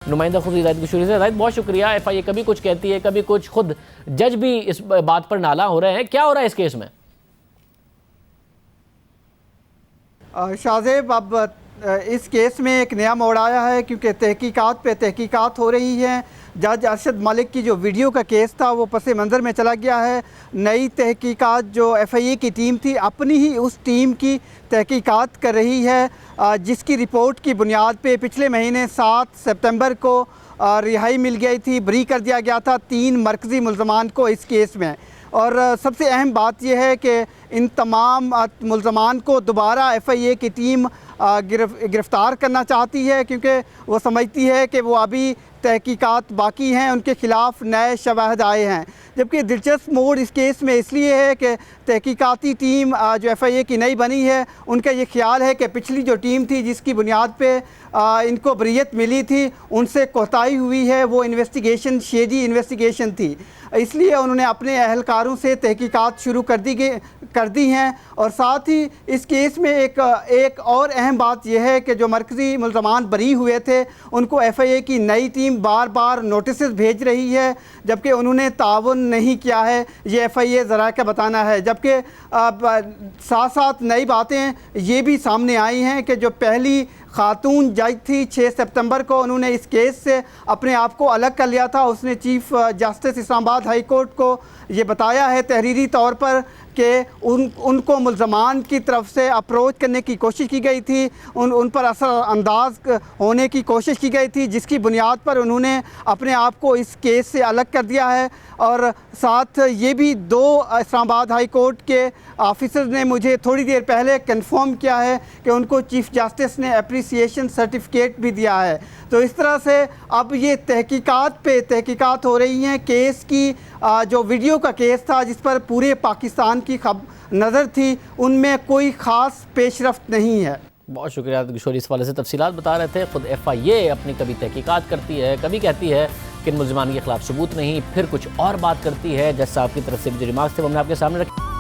नुमाइंदा खुद हिदायत किशोरी से। हिदायत, बहुत शुक्रिया। FIA कभी कुछ कहती है, कभी कुछ, खुद जज भी इस बात पर नाला हो रहे हैं। क्या हो रहा है इस केस में? शाहजेब, अब इस केस में एक नया मोड़ आया है क्योंकि तहकीकात पे तहकीकात हो रही है। जज अरशद मलिक की जो वीडियो का केस था वो पस मंज़र में चला गया है। नई तहकीकात जो FIA की टीम थी अपनी ही उस टीम की तहकीकात कर रही है, जिसकी रिपोर्ट की बुनियाद पे पिछले महीने 7 सितंबर को रिहाई मिल गई थी, बरी कर दिया गया था 3 मरकज़ी मुल्ज़मान को इस केस में। और सबसे अहम बात यह है कि इन तमाम मुल्ज़मान को दोबारा FIA की टीम गिरफ़्तार करना चाहती है क्योंकि वो समझती है कि वो अभी तहकीकात बाकी हैं, उनके ख़िलाफ़ नए शवाहिद आए हैं। जबकि दिलचस्प मोड़ इस केस में इसलिए है कि तहकीकाती टीम जो FIA की नई बनी है, उनका ये ख्याल है कि पिछली जो टीम थी जिसकी बुनियाद पे इनको बरीयत मिली थी, उनसे कोताही हुई है। वो इन्वेस्टिगेशन शेडी इन्वेस्टिगेशन थी, इसलिए उन्होंने अपने अहलकारों से तहकीकात शुरू कर दी हैं। और साथ ही इस केस में एक और अहम बात यह है कि जो मरकज़ी मुल्ज़मान बरी हुए थे उनको FIA की नई टीम बार बार नोटिस भेज रही है, जबकि उन्होंने ताउन नहीं किया है, ये FIA ज़रा का बताना है। जबकि साथ साथ नई बातें ये भी सामने आई हैं कि जो पहली खातून जज थी 6 सितंबर को, उन्होंने इस केस से अपने आप को अलग कर लिया था। उसने chief justice Islamabad high court को ये बताया है तहरीरी तौर पर कि उनको मुल्ज़मान की तरफ से अप्रोच करने की कोशिश की गई थी, उन पर असर अंदाज होने की कोशिश की गई थी, जिसकी बुनियाद पर उन्होंने अपने आप को इस केस से अलग कर दिया है। और साथ ये भी 2 इस्लामाबाद हाई कोर्ट के ऑफिसर ने मुझे थोड़ी देर पहले कंफर्म किया है कि उनको चीफ जस्टिस ने एप्रिसिएशन सर्टिफिकेट भी दिया है। तो इस तरह से अब ये तहकीकात पे तहकीकात हो रही हैं। केस की जो वीडियो का केस था जिस पर पूरे पाकिस्तान की नज़र थी, उनमें कोई ख़ास पेशरफ्त नहीं है। बहुत शुक्रिया किशोरी, इस वाले से तफसीलात बता रहे थे। खुद FIA अपनी कभी तहकीकात करती है, कभी कहती है कि इन मुल्ज़मान के ख़िलाफ़ सबूत नहीं, फिर कुछ और बात करती है। जज साहब की तरफ से भी जो रिमार्क्स थे वो हमने आपके सामने रखे।